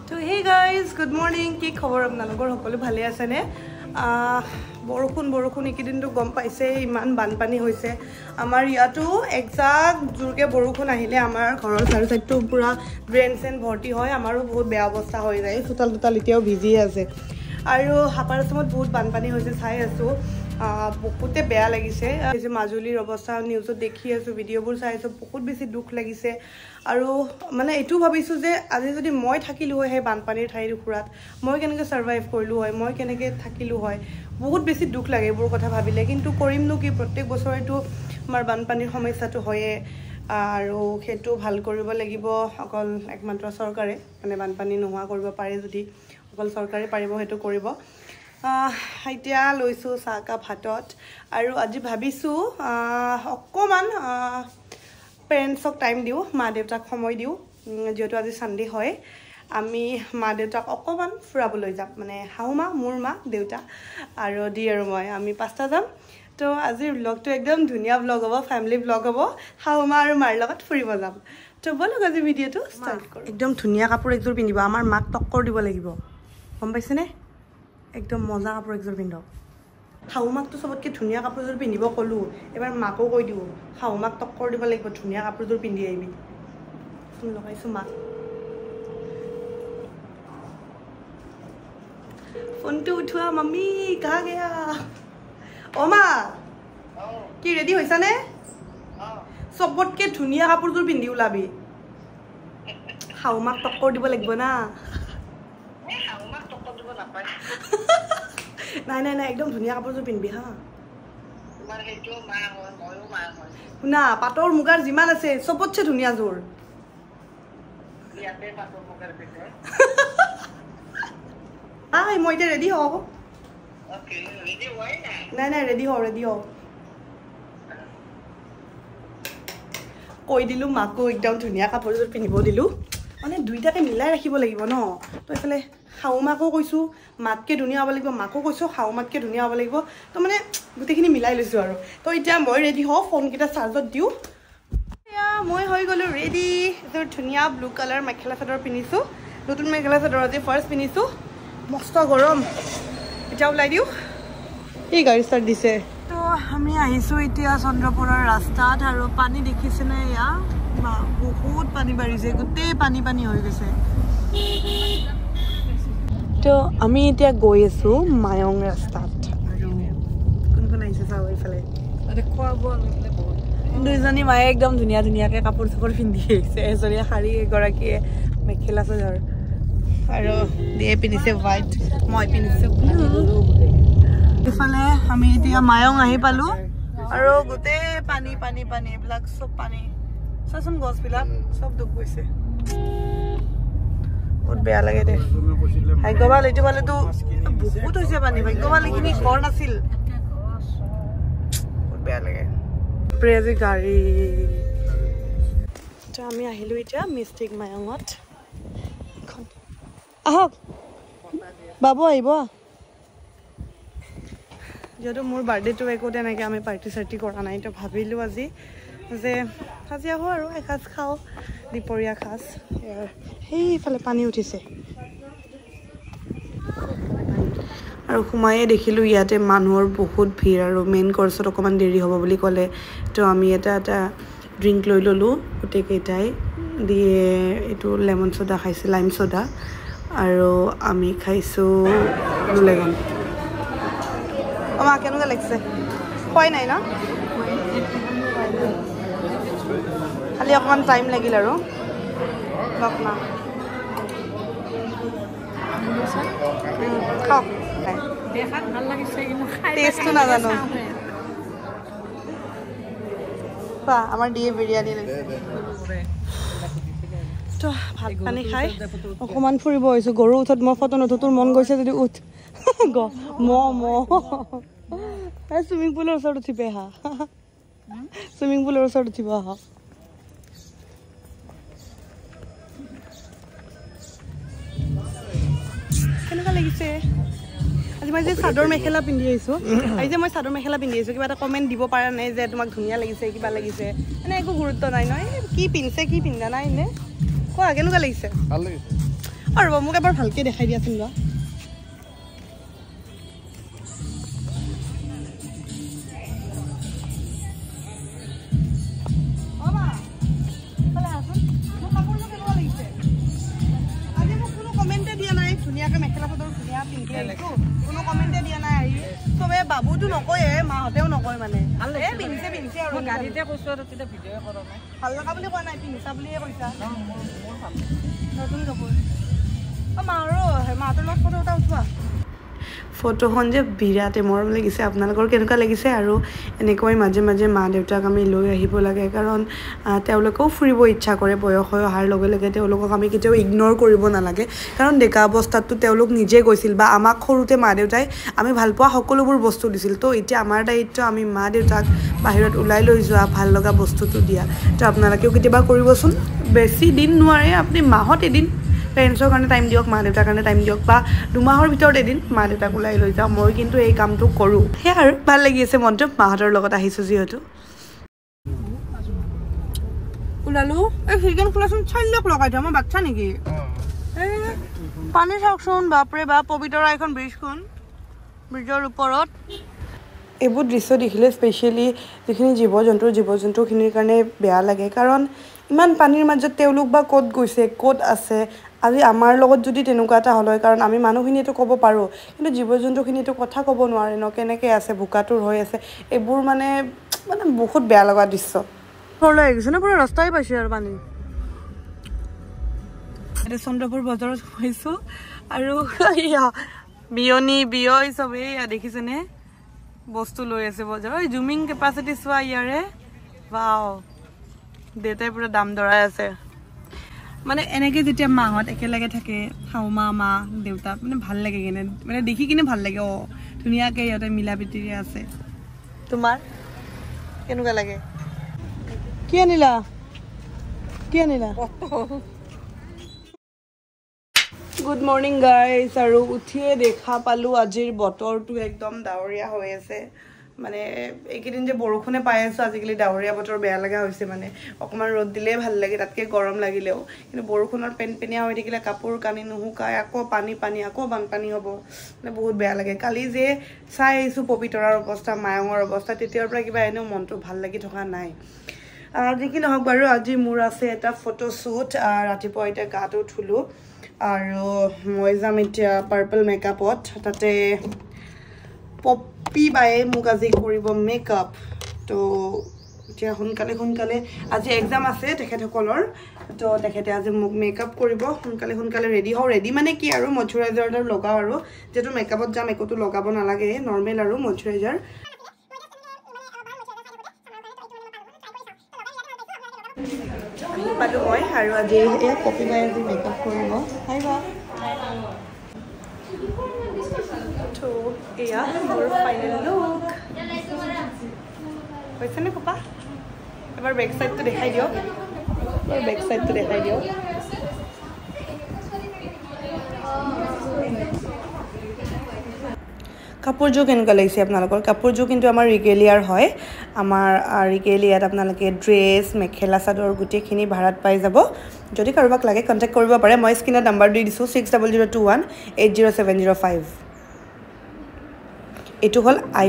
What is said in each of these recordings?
So hey guys, good morning. কি খবৰ আপোনালোকৰ সকলো ভালে আছে নে? বৰষুণ একেদিনটো গম পাইছে ইমান বানপানী হৈছে আমাৰ ইয়াতো একজাক জোৰকে বৰষুণ আহিলে আমাৰ ঘৰৰ চাৰিটো পুৰা ড্ৰেন চেন ভৰ্তি হয় আমাৰো বহুত বেয়া অৱস্থা হৈ যায় চোতাল এতিয়াও ভিজি আছে আৰু হাপাৰ সময়ত বহুত বানপানী হৈছে চাই আছো বহুতে বেয়া লাগিছে যে মাজুলীৰ অৱস্থা নিউজত দেখি আছো ভিডিঅ'বোৰ চাই আছো বহুত বেছি দুখ লাগিছে আৰু মানে এটো ভাবিছো যে আজি যদি মই থাকিলো হয় বানপানীৰ ঠাইৰ খুৰাত মই কেনেকৈ সাৰ্ভাইভ কৰিলো হয় মই কেনেকৈ থাকিলো হয় বহুত বেছি দুখ লাগে এইবোৰ কথা ভাবিলে কিন্তু কৰিমনো কি প্ৰত্যেক বছৰেটো আমাৰ বানপানীৰ সমস্যাটো হয়ে আৰু হেতু ভাল কৰিব লাগিব অকল একমাত্ৰ চৰকাৰে মানে বানপানী নোহোৱা কৰিব পাৰে যদি অকল চৰকাৰে পাৰিব হেতু কৰিব এতিয়া লৈছো সাকা ভাতত আৰু আজি ভাবিছো অকমান পেৰেন্টছক টাইম দিও মা দেউতাক সময় দিও যেটো আজি সানডে হয় আমি মা দেউতাক অকমান ফুৰাবলৈ যাম মানে হাউমা মোৰ মা দেউতা আৰু দি আৰু মই আমি পাঁচটা যাম তো আজিৰ ব্লগটো একদম ধুনিয়া ব্লগ হ'ব ফ্যামিলি ব্লগ হ'ব হাউমা আৰু মাৰ লগত ফুৰিব যাম তো বলক আজি ভিডিওটো স্টাৰ্ট কৰো একদম ধুনিয়া কাপোৰ একজোৰ পিন্ধিবা আমাৰ মাক টক্কৰ দিব লাগিব গম পাইছেনে একদম মজা কাপোৰ একজোৰ পিন্ধক হাউমাকটো সবতকে ধুনিয়া কাপোৰজোৰ পিন্ধিব কলো এবাৰ মাকো কৈ দিও হাউমাক টক্কৰ দিব লাগিব ধুনিয়া কাপোৰজোৰ পিন্ধি আহিবি ফোন লগাইছো মাক ফোনটো উঠোৱা মাম্মি কহা গয়া ও মা কি ৰেডি হৈছা নে সবতকে ধুনিয়া কাপোৰজোৰ পিন্ধি ওলাবি হাউমাক টক্কৰ দিব লাগিব না নাই একদম ধুনিয়া কাপোৰজোৰ পিন্ধবি হা তোমাৰ হেটো মা হয় ময়ো মা হয় শুনা পাটৰ মুগাৰ যিমান আছে সবতছে ধুনিয়া জোৰ ইয়াতে পাটৰ মুগাৰ পিন্ধে আই মই এতিয়া ৰেডি হও ওকে ৰেডি হৈ নাই ৰেডি হও কৈ দিলু মাকো একদম ধুনিয়া কাপোৰজোৰ পিন্ধিব দিলু মানে দুইটাকে মিলাই ৰাখিব লাগিব ন তো এফালে হাউমাকো কৈছো মাতকে ধুনিয়া হ'ব লাগিব মাকো কৈছো হাউমাতকে ধুনিয়া হ'ব লাগিব তো মানে গুটেখিনি মিলাই লৈছো আৰু তো এতিয়া মই ৰেডি হও ফোন কিটা চাৰ্জত দিও মই হৈ গলো ৰেডি তো ধুনিয়া ব্লু কালাৰ মেখেলা চাদৰ পিনিছো নতুন মেখেলা চাদৰ আজি ফাৰ্স্ট পিনিছো মস্ত গৰম এতিয়া ওলাই দিও এই গাড়ী ষ্টাৰ্ট দিছে তো আমি আহিছো এতিয়া চন্দ্ৰপুৰৰ ৰাস্তাত আৰু পানী দেখিছেনে ইয়া বহুত পানী বাঢ়িছে গোটেই পানী হৈ গৈছে তো আমি এতিয়া গৈ আছো মায়ং ৰাস্তাত আৰু কোন আহিছে চাও এইফালে খোৱা বোৱা লৈছিলে বহুত দুইজনী মায়ে একদম ধুনীয়াকে কাপোৰ চাপোৰ পিন্ধি আহিছে এজনীয়ে শাৰী এগৰাকীয়ে মেখেলা চাদৰ আৰু দিয়ে পিন্ধিছে হোৱাইট মই পিন্ধিছো ইফালে আমি এতিয়া মায়ং আহি পালো আৰু গোটেই পানী এইবিলাক চব পানী চাচোন গছবিলাক চব ডুব গৈছে বহুত বেয়া লাগে দে ভাগ্যবাল এইটো ফালেতো বহুত হৈছে পানী ভাগ্যবাল এইখিনি ঘৰ নাছিল বহুত বেয়া লাগে প্ৰেজি গাড়ী তো আমি আহিলো এতিয়া মিষ্টিক মায়ঙত আহক বাবু আহিব যেহেতু মোৰ বাৰ্থডেটো একো তেনেকৈ আমি পাৰ্টি চাৰ্টি কৰা নাই তো ভাবিলোঁ আজি আহোঁ আৰু এসাঁজ খাওঁ দুপৰীয়া সাঁজ সেইফালে পানী উঠিছে আৰু সোমায়ে দেখিলোঁ ইয়াতে মানুহৰ বহুত ভিৰ আৰু মেইন কৰ্চত অকণমান দেৰি হ'ব বুলি ক'লে তো আমি এটা ড্ৰিংক লৈ ল'লোঁ গোটেইকেইটাই দিয়ে এইটো লেমন চ'ডা খাইছোঁ লাইম চ'ডা আৰু আমি খাইছোঁ লেগন মা কেনেকুৱা লাগিছে খোৱাই নাই ন খালি অকণমান টাইম লাগিল আৰু লওক না খাওক দেখাত ভাল লাগিছে কিন্তু টেষ্টটো নাজানো আমাৰ দিয়ে বিৰিয়ানী তো ভাত পানী খাই অকণমান ফুৰিব আহিছোঁ গৰুৰ উঠত মই ফটো নুঠো তোৰ মন গৈছে যদি উঠ চুইমিং পুলৰ ওচৰত উঠিব আহা চুইমিং পুলৰ ওচৰত উঠিব আহা কেনেকুৱা লাগিছে আজি মই যে চাদৰ মেখেলা পিন্ধি আহিছোঁ কিবা এটা কমেণ্ট দিব পৰা নাই যে তোমাক ধুনীয়া লাগিছে কিবা লাগিছে মানে একো গুৰুত্ব নাই নহয় কি পিন্ধা নাই নে কোৱা কেনেকুৱা লাগিছে আৰু মোক এবাৰ ভালকে দেখাই দিয়াচোন ৰ কোনো কমেণ্টে দিয়া নাই আহি চবে বাবুটো নকয়ে মাহঁতেও নকয় মানে পিন্ধিছে পিন্ধিছে আৰু গাড়ীতে কৈছো আৰু তেতিয়া ভিডিঅ' কৰা নাই ভাল লগা বুলি কোৱা নাই পিন্ধিছা বুলিয়ে কৈছা মোৰ ভাল নতুন কাপোৰ মাহঁতৰ লগত ফটো এটা উঠোৱা ফটোখন যে বিৰাটে মৰম লাগিছে আপোনালোকৰ কেনেকুৱা লাগিছে আৰু এনেকৈ মাজে মাজে মা দেউতাক আমি লৈ আহিব লাগে কাৰণ তেওঁলোকেও ফুৰিব ইচ্ছা কৰে বয়স হৈ অহাৰ লগে লগে তেওঁলোকক আমি কেতিয়াও ইগন'ৰ কৰিব নালাগে কাৰণ ডেকা অৱস্থাততো তেওঁলোক নিজে গৈছিল বা আমাক সৰুতে মা দেউতাই আমি ভাল পোৱা সকলোবোৰ বস্তু দিছিল তো এতিয়া আমাৰ দায়িত্ব আমি মা দেউতাক বাহিৰত ওলাই লৈ যোৱা ভাল লগা বস্তুটো দিয়া তো আপোনালোকেও কেতিয়াবা কৰিবচোন বেছি দিন নোৱাৰে আপুনি মাহত এদিন পেৰেণ্টছৰ কাৰণে টাইম দিয়ক মা দেউতাৰ কাৰণে টাইম দিয়ক বা 2 মাহৰ ভিতৰত এদিন মা দেউতাক ওলাই লৈ যাওঁ মই কিন্তু এই কামটো কৰোঁ সেয়া আৰু ভাল লাগি আছে মনটো মাহঁতৰ লগত আহিছোঁ যিহেতু ওলালো এই খিৰিকীখন খোলাচোন চাইলক লগাই থোৱা মই বাচ্চা নেকি পানী চাওকচোন বাপৰে বাপ পবিতৰা এখন ব্ৰিজখন ব্ৰিজৰ ওপৰত এইবোৰ দৃশ্য দেখিলে স্পেচিয়েলি যিখিনি জীৱ জন্তুখিনিৰ কাৰণে বেয়া লাগে কাৰণ ইমান পানীৰ মাজত তেওঁলোক বা ক'ত গৈছে ক'ত আছে আজি আমাৰ লগত যদি তেনেকুৱা এটা হ'ল হয় কাৰণ আমি মানুহখিনিয়েতো ক'ব পাৰোঁ কিন্তু জীৱ জন্তুখিনিয়েতো কথা ক'ব নোৱাৰে ন কেনেকৈ আছে বোকাটোৰ হৈ আছে এইবোৰ মানে বহুত বেয়া লগা দৃশ্য ঘৰলৈ আহিছে ন পুৰা ৰাস্তাই পাইছে আৰু পানী এতিয়া চন্দ্ৰপুৰ বজাৰত গৈছোঁ আৰু বিয় চবেই দেখিছেনে বস্তু লৈ আছে বজাৰত জুমিং কেপাচিটি চোৱা ইয়াৰে ৱাও দেউতাই পুৰা দাম দৰাই আছে মানে এনেকৈ যেতিয়া মাহঁত একেলগে থাকে শাহুমা মা দেউতা মানে ভাল লাগে কিনে মানে দেখি কিনে ভাল লাগে ধুনীয়াকৈ ইহঁতে মিলা প্ৰীতিৰে আছে তোমাৰ কেনেকুৱা লাগে কি আনিলা গুড মৰ্ণিং গাইজ আৰু উঠিয়ে দেখা পালোঁ আজিৰ বতৰটো একদম ডাৱৰীয়া হৈ আছে মানে এইকেইদিন যে বৰষুণে পাই আছোঁ আজিকালি ডাৱৰীয়া বতৰ বেয়া লগা হৈছে মানে অকণমান ৰ'দ দিলেই ভাল লাগে তাতকৈ গৰম লাগিলেও কিন্তু বৰষুণৰ পেনপেনীয়া হৈ থাকিলে কাপোৰ কানি নুশুকায় আকৌ পানী আকৌ বানপানী হ'ব মানে বহুত বেয়া লাগে কালি যে চাই আহিছোঁ পবিতৰাৰ অৱস্থা মায়ঙৰ অৱস্থা তেতিয়াৰ পৰা কিবা এনেও মনটো ভাল লাগি থকা নাই যি কি নহওক বাৰু আজি মোৰ আছে এটা ফটোশ্বুট ৰাতিপুৱা এতিয়া গাটো ধুলোঁ আৰু মই যাম এতিয়া পাৰ্পল মেকআপত তাতে পপি বায়ে মোক আজি কৰিব মেকআপ তো এতিয়া সোনকালে আজি এক্সাম আছে তেখেতসকলৰ তো তেখেতে আজি মোক মেকআপ কৰিব সোনকালে ৰেডি হওঁ ৰেডি মানে কি আৰু মইশ্চাৰাইজাৰ লগাওঁ আৰু যিহেতু মেকআপত যাম একোতো লগাব নালাগে নৰ্মেল আৰু মইশ্চাৰাইজাৰ পালোঁ মই আৰু আজি এই পপি বাই আজি মেকআপ কৰিব আহিবা তো এয়া মোৰ ফাইনেল লুক হৈছেনে পাপা এবাৰ বেক চাইডটো দেখাই দিয়ক কাপোৰযোৰ কেনেকুৱা লাগিছে আপোনালোকৰ কাপোৰযোৰ কিন্তু আমাৰ ৰিগেলিয়াৰ হয় আমাৰ ৰিগেলিয়াত আপোনালোকে ড্ৰেছ মেখেলা চাদৰ গোটেইখিনি ভাড়াত পাই যাব যদি কাৰোবাক লাগে কণ্টেক্ট কৰিব পাৰে মই স্ক্ৰীনত নাম্বাৰ দি দিছোঁ 6002180705 এইটো হ'ল আই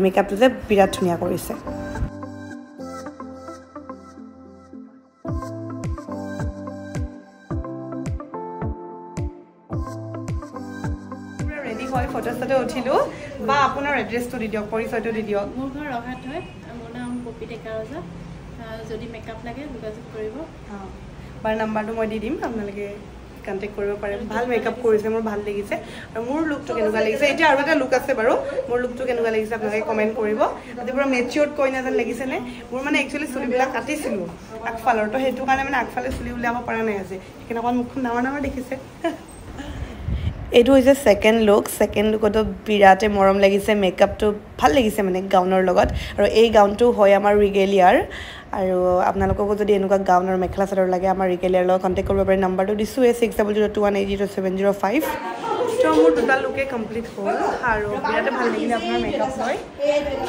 মেকআপটো যে বিৰাট ধুনীয়া কৰিছে ফটোতে উঠিলোঁ বা আপোনাৰ এড্ৰেছটো দি দিয়ক পৰিচয়টো দি দিয়ক মোৰ ঘৰ ৰহাত হয় মোৰ নাম পপি ডেকা ৰজা যদি মেকআপ লাগে যোগাযোগ কৰিব বাৰ নাম্বাৰটো মই দি দিম আপোনালোকে কণ্টেক্ট কৰিব পাৰে ভাল মেকআপ কৰিছে মোৰ ভাল লাগিছে আৰু মোৰ লুকটো কেনেকুৱা লাগিছে এতিয়া আৰু এটা লুক আছে বাৰু মোৰ লুকটো কেনেকুৱা লাগিছে আপোনালোকে কমেণ্ট কৰিব আজি পুৰা মেচিয়ৰ্ড কইনা যেন লাগিছেনে মোৰ মানে একচুৱেলি চুলিবিলাক কাটিছিলোঁ আগফালৰ তো সেইটো কাৰণে মানে আগফালে চুলি উলিয়াব পৰা নাই আজি সেইকাৰণে অকণ মুখখন ডাঙৰ দেখিছে এইটো হৈছে ছেকেণ্ড লুকতো বিৰাটে মৰম লাগিছে মেকআপটো ভাল লাগিছে মানে গাউনৰ লগত আৰু এই গাউনটো হয় আমাৰ ৰিগেলিয়াৰ আৰু আপোনালোককো যদি এনেকুৱা গাউন আৰু মেখেলা চাদৰ লাগে আমাৰ ৰিগেলিয়াৰ লগত কণ্টেক্ট কৰিব পাৰে নাম্বাৰটো দিছোঁ 6002180705 তো মোৰ দুটা লুকে কমপ্লিট হ'ল আৰু বিৰাটে ভাল লাগিলে আপোনাৰ মেকআপ হয়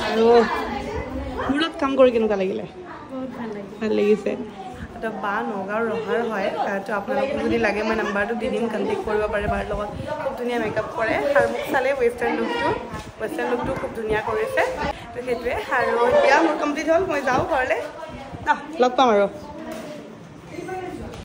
আৰু মূৰত কাম কৰি কেনেকুৱা লাগিলে বহুত ভাল লাগিছে তো বা নগাঁও ৰহাৰ হয় তো আপোনালোকক যদি লাগে মই নাম্বাৰটো দি দিম কণ্টেক্ট কৰিব পাৰে বাৰ লগত খুব ধুনীয়া মেকআপ কৰে আৰু মোক চালে ৱেষ্টাৰ্ণ লুকটো খুব ধুনীয়া কৰিছে তো সেইটোৱে আৰু এতিয়া মোৰ কমপ্লিট হ'ল মই যাওঁ ঘৰলৈ লগ পাম আৰু